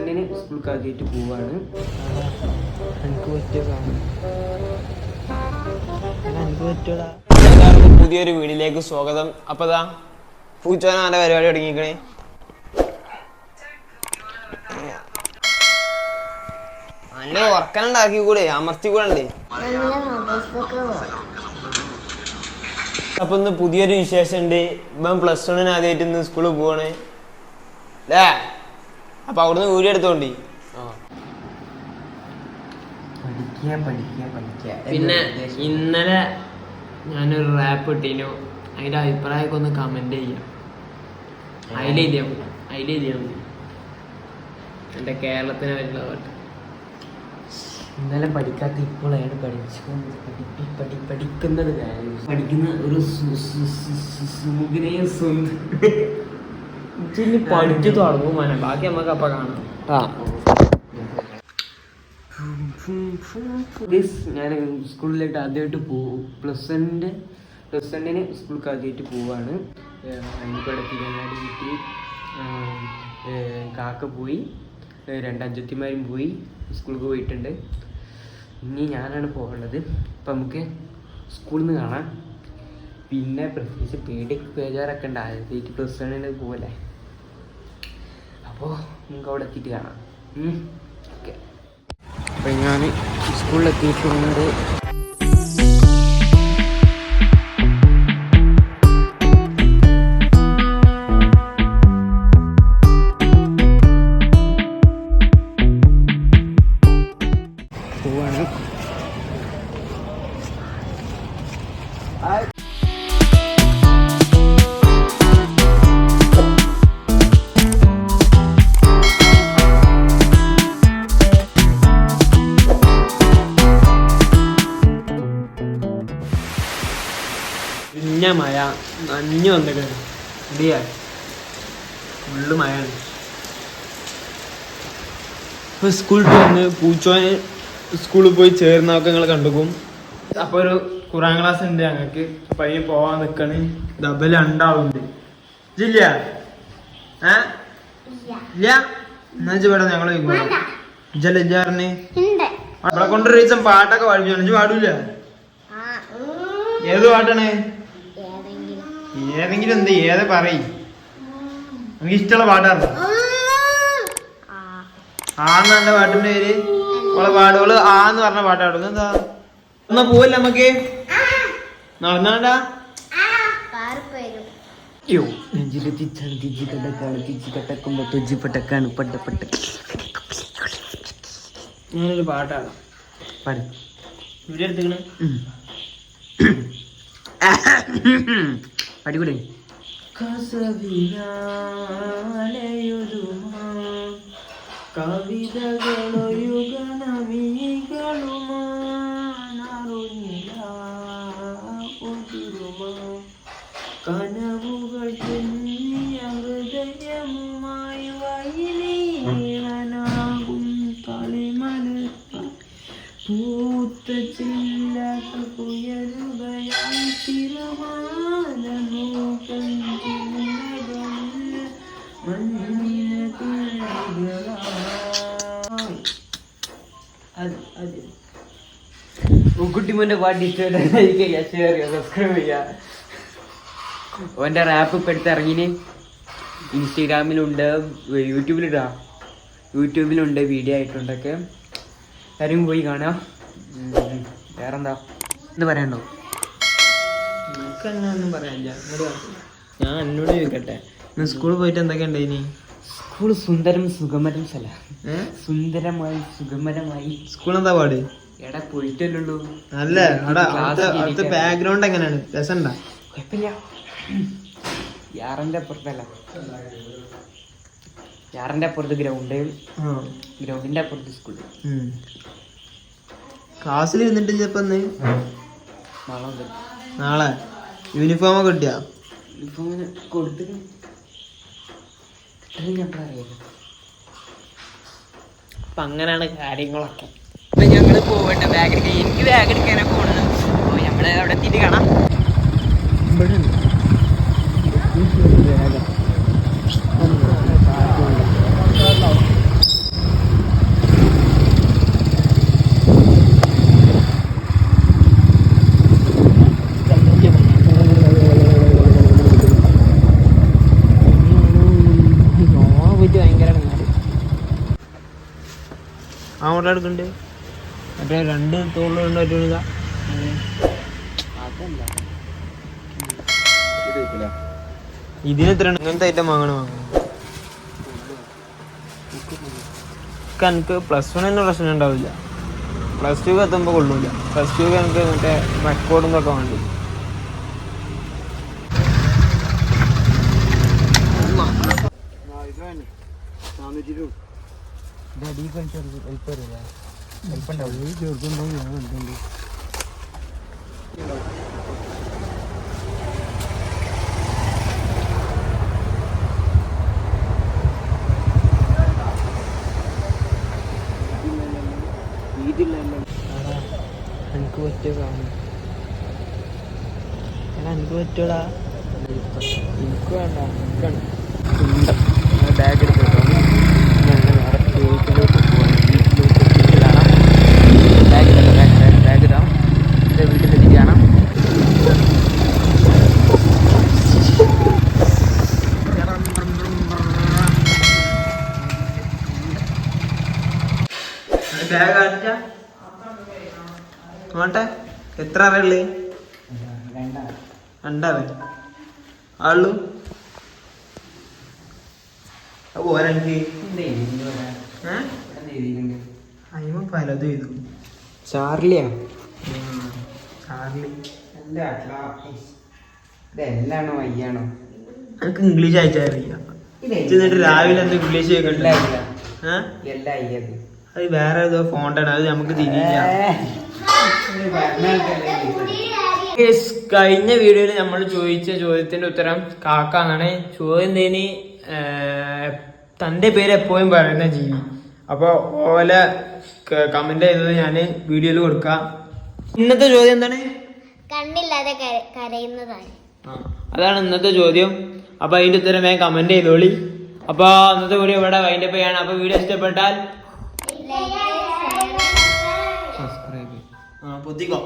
വണ്ണിന് സ്കൂൾക്ക് ആദ്യമായിട്ട് പോവാണ്. എനിക്ക് പറ്റിയ എല്ലാവർക്കും പുതിയൊരു വീഡിയോയിലേക്ക് സ്വാഗതം. അപ്പൊ പൂച്ചോനാന്റെ പരിപാടി തുടങ്ങിക്കണേ. നല്ല ഉറക്കനുണ്ടാക്കി കൂടെ അമർത്തി കൂടെ ഉണ്ട്. അപ്പൊ ഇന്ന് പുതിയൊരു വിശേഷം ഉണ്ട്. ഇപ്പം +1 ആദ്യമായിട്ട് ഇന്ന് സ്കൂളിൽ പോവാണ് അല്ലേ? അപ്പൊ അവിടുന്ന് വീഡിയോ എടുത്തോണ്ടി. പിന്നെ ഇന്നലെ ഞാനൊരു റാപ്പ് ഇട്ടീനു, അതിന്റെ അഭിപ്രായമൊക്കെ ഒന്ന് കമന്റ് ചെയ്യാം. അതിലെഴുതിയാൽ മതി എന്റെ കേരളത്തിന് വരുന്ന പാട്ട്. ഇന്നലെ പഠിക്കാത്ത ഇപ്പോഴാണ് പഠിക്കുന്നത്. പഠിക്കുന്ന ഒരു പഠിച്ചു തുടങ്ങും മോനെ, ബാക്കി നമുക്ക് അപ്പൊ കാണാം. ഞാൻ സ്കൂളിലേക്ക് ആദ്യമായിട്ട് പോകും. +1 സ്കൂൾക്ക് ആദ്യമായിട്ട് പോവാണ്. അതിനിവിടെ തിരുവങ്ങാടി വീട്ടിൽ കാക്ക പോയി, 2 അഞ്ചത്തിമാരും പോയി, സ്കൂൾക്ക് പോയിട്ടുണ്ട്. ഇനി ഞാനാണ് പോകേണ്ടത്. അപ്പം നമുക്ക് സ്കൂളിൽ നിന്ന് കാണാം. പിന്നെ പ്രത്യേകിച്ച് ബേജാറൊക്കെ ഉണ്ട്. ആദ്യമായിട്ട് +1 പോകല്ലേ. അപ്പോൾ നമുക്ക് അവിടെ എത്തിയിട്ട് കാണാം. ഓക്കെ. അപ്പം ഞാൻ സ്കൂളിലെത്തിയിട്ടുണ്ട്. പോവാണ്. പിന്നെ മഴ നഞ്ഞു വന്നിട്ടുണ്ട്. ഇടിയാ ഫുള്ള് മഴയാണ്. ഇപ്പൊ സ്കൂളിൽ വന്ന് പൂച്ചോന് സ്കൂളിൽ പോയി ചേർന്നൊക്കെ നിങ്ങൾ കണ്ടുക്കും. അപ്പൊ ഒരു ഖുറാൻ ക്ലാസ് ഉണ്ട് ഞങ്ങൾക്ക്. അപ്പൊ അതിന് പോവാൻ നിക്കണ്. ഡബിൾ 2 ആളുണ്ട്. ഇല്ല എന്നാ ഇവിടെ ഞങ്ങള് ഇജല്ലേ അവിടെ കൊണ്ടൊരു ദിവസം പാട്ടൊക്കെ പാടിച്ചു. പാടൂല? ഏത് പാട്ടാണ്? ഏതെങ്കിലും എന്ത് ഏത് പറയും. നമുക്ക് ഇഷ്ടമുള്ള പാട്ടാണ്. ആന്ന് എന്റെ പാട്ടിന്റെ പേര് ഓളെ പാടുകള് ആന്ന് പറഞ്ഞ പാട്ടാടും. എന്താ എന്നാ പോവല്ലേ നമുക്ക്? നടന്നാണ്ടാ ഞാനൊരു പാട്ടാണ് പാടി വീഡിയോ എടുത്തിക്കണേ. അടിപൊളി. കനവുകൾ ഹൃദയവുമായി വൈലീവനാകും കളിമല പൂത്ത ചില്ലക കുയരുകയായി തിരമാലമോ കുട്ടിമോന്റെ പാട്ട് ഇഷ്ടമായിട്ട് ഷെയർ ചെയ്യുക, സബ്സ്ക്രൈബ് ചെയ്യുക. ഓൻ്റെ റാപ്പ് ഇപ്പം എടുത്ത് ഇറങ്ങിന്. ഇൻസ്റ്റഗ്രാമിലുണ്ട്, യൂട്യൂബിലുണ്ട് വീഡിയോ ആയിട്ടുണ്ടൊക്കെ. എല്ലാവരും പോയി കാണാം. വേറെന്താ എന്ന് പറയണ്ടോ? ഒന്നും പറയാനില്ല. ഞാൻ എന്നോട് ചോദിക്കട്ടെ, സ്കൂളിൽ പോയിട്ട് എന്തൊക്കെ ഉണ്ടായിനി? സ്കൂൾ സുന്ദരം സുഗമരം സ്ഥലം. സുന്ദരമായി സുഗമരമായി. സ്കൂൾ എന്താ പാട്? എടാ പോയിട്ടല്ലുള്ളൂ. അല്ല അവിടുത്തെ ബാക്ക്ഗ്രൗണ്ട് എങ്ങനെയാണ്? രസമുണ്ടാ? കുഴപ്പമില്ല. യാറിന്റെ അപ്പുറത്തല്ല, യാറിന്റെ അപ്പുറത്ത് ഗ്രൗണ്ടിന്റെ അപ്പുറത്ത് സ്കൂള്. ക്ലാസ്സിൽ ഇരുന്നിട്ടില്ല ഇപ്പൊ? നാളെ യൂണിഫോം ഒക്കെ കിട്ടിയാ? യൂണിഫോമിന് കൊടുത്തിട്ട് അപ്പൊ അങ്ങനെയാണ് കാര്യങ്ങളൊക്കെ. അപ്പൊ ഞങ്ങള് പോവട്ടെ. എനിക്ക് ബാഗ് എടുക്കാനാ പോണത്. അപ്പൊ നമ്മള് അവിടെ എത്തിയിട്ട് കാണാം. ആ ഫോട്ടോ എടുക്കണ്ട് മറ്റേ 2 തോളിലുണ്ട് പറ്റുക ഇതിന് എത്ര ഇങ്ങനത്തെ ഐറ്റം വാങ്ങണം എനിക്ക് +1 തന്നെ പ്രശ്നം ഉണ്ടാവില്ല. +2 എത്തുമ്പോൾ കൊള്ളൂല. +2 എനിക്ക് മറ്റേ റെക്കോർഡും ഒക്കെ വേണ്ടി. എനിക്ക് പറ്റിയ കാണും എനിക്ക് പറ്റൂടാ എനിക്ക് വേണ്ട ബാഗ് എടുത്തിട്ടോ ഞങ്ങൾ നേരെ വീട്ടിലോട്ട് പോകാം. വീട്ടിലോട്ട് കാണാം. ബാഗ് ഇടാം. വീട്ടിലെത്തി കാണാം. ബാഗ് കാണിച്ചാ നോട്ടെ എത്ര അറിയുള്ളേ? 2 ആളു പോരാ അയ്യോ പലതും ചെയ്തു. ചാർലിയാ ചാർലി ഇതെല്ലാണോ വയ്യാണോ? എനിക്ക് ഇംഗ്ലീഷ് അയച്ചാൽ അറിയാം. എന്നിട്ട് രാവിലെ എന്ത് ഇംഗ്ലീഷ് കേൾക്കണ്ട? അത് വേറെ ഏതോ ഫോണ്ടാണ്, അത് നമുക്ക് തിരിയില്ല. കഴിഞ്ഞ വീഡിയോയിൽ നമ്മൾ ചോദിച്ച ചോദ്യത്തിന്റെ ഉത്തരം കാക്കാന്നാണ്. ചോദ്യം തേനി തന്റെ പേര് എപ്പോഴും പറയുന്ന ജീവി. അപ്പൊ ഓലെ കമന്റ് ചെയ്തത് ഞാൻ വീഡിയോയിൽ കൊടുക്കാം. ഇന്നത്തെ ചോദ്യം എന്താണ്? കണ്ണില്ലാതെ കരയുന്നതാണ്. അതാണ് ഇന്നത്തെ ചോദ്യം. അപ്പൊ അതിന്റെ ഉത്തരം വേഗം കമന്റ് ചെയ്തോളി. അപ്പൊ ഇന്നത്തെ വീഡിയോ ഇവിടെ വൈൻഡപ്പ് ചെയ്യാണ്. അപ്പൊ വീഡിയോ ഇഷ്ടപ്പെട്ടാൽ സബ്സ്ക്രൈബ് പൊത്തിക്കോ.